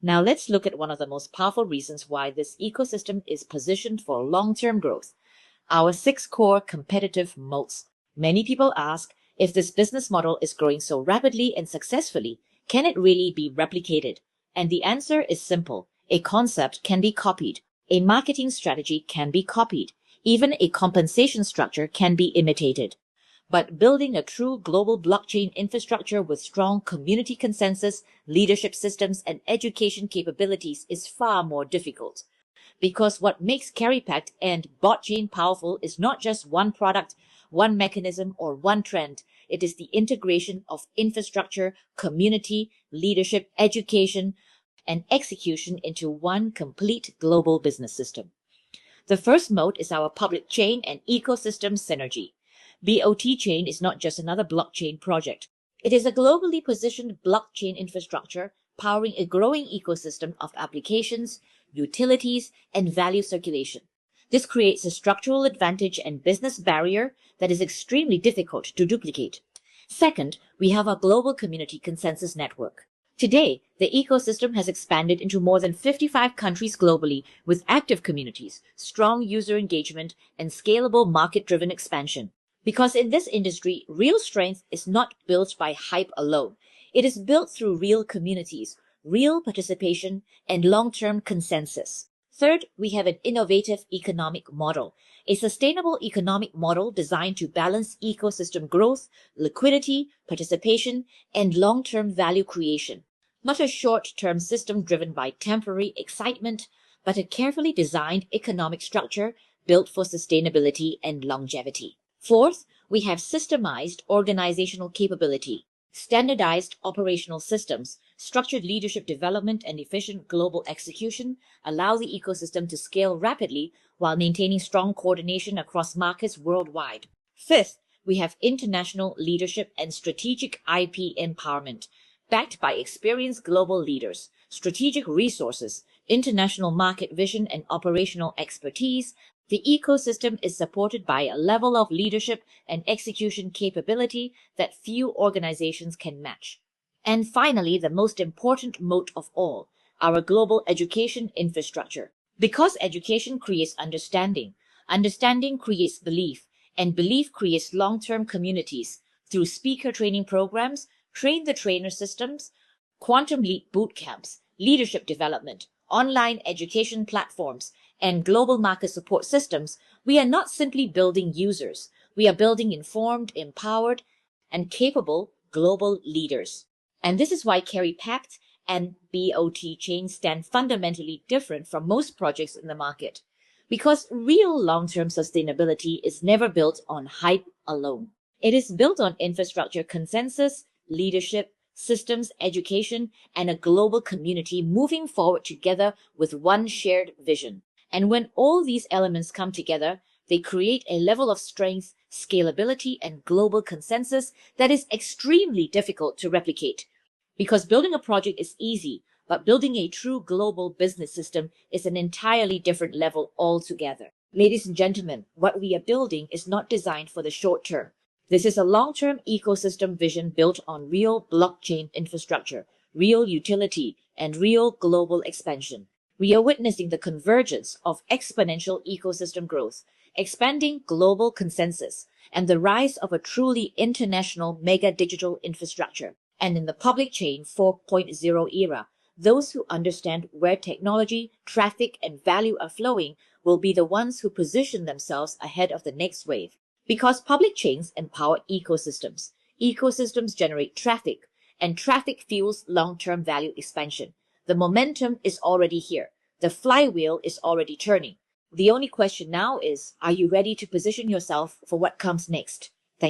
Now let's look at one of the most powerful reasons why this ecosystem is positioned for long-term growth. Our 6 core competitive moats. Many people ask, if this business model is growing so rapidly and successfully, can it really be replicated? And the answer is simple. A concept can be copied. A marketing strategy can be copied. Even a compensation structure can be imitated. But building a true global blockchain infrastructure with strong community consensus, leadership systems, and education capabilities is far more difficult. Because what makes Cary Pact and botchain powerful is not just one product, one mechanism, or one trend. It is the integration of infrastructure, community, leadership, education, and execution into one complete global business system. The first moat is our public chain and ecosystem synergy. BOT chain is not just another blockchain project. It is a globally positioned blockchain infrastructure powering a growing ecosystem of applications, utilities, and value circulation. This creates a structural advantage and business barrier that is extremely difficult to duplicate. Second, we have our global community consensus network. Today, the ecosystem has expanded into more than 55 countries globally with active communities, strong user engagement, and scalable market-driven expansion. Because in this industry, real strength is not built by hype alone. It is built through real communities, real participation, and long-term consensus. Third, we have an innovative economic model, a sustainable economic model designed to balance ecosystem growth, liquidity, participation, and long-term value creation. Not a short-term system driven by temporary excitement, but a carefully designed economic structure built for sustainability and longevity. Fourth, we have systemized organizational capability, standardized operational systems, structured leadership development, and efficient global execution allow the ecosystem to scale rapidly while maintaining strong coordination across markets worldwide. Fifth, we have international leadership and strategic IP empowerment, backed by experienced global leaders, strategic resources, international market vision, and operational expertise. The ecosystem is supported by a level of leadership and execution capability that few organizations can match. And finally, the most important moat of all, our global education infrastructure. Because education creates understanding, understanding creates belief, and belief creates long-term communities through speaker training programs, train-the-trainer systems, quantum leap boot camps, leadership development, online education platforms, and global market support systems. We are not simply building users. We are building informed, empowered, and capable global leaders. And this is why Cary Pact and BOT chain stand fundamentally different from most projects in the market. Because real long-term sustainability is never built on hype alone. It is built on infrastructure consensus, leadership, systems, education, and a global community moving forward together with one shared vision. And when all these elements come together, they create a level of strength, scalability, and global consensus that is extremely difficult to replicate. Because building a project is easy, but building a true global business system is an entirely different level altogether. Ladies and gentlemen, what we are building is not designed for the short term. This is a long-term ecosystem vision built on real blockchain infrastructure, real utility, and real global expansion. We are witnessing the convergence of exponential ecosystem growth, expanding global consensus, and the rise of a truly international mega digital infrastructure. And in the public chain 4.0 era, those who understand where technology, traffic, and value are flowing will be the ones who position themselves ahead of the next wave. Because public chains empower ecosystems, ecosystems generate traffic, and traffic fuels long-term value expansion. The momentum is already here. The flywheel is already turning. The only question now is, are you ready to position yourself for what comes next?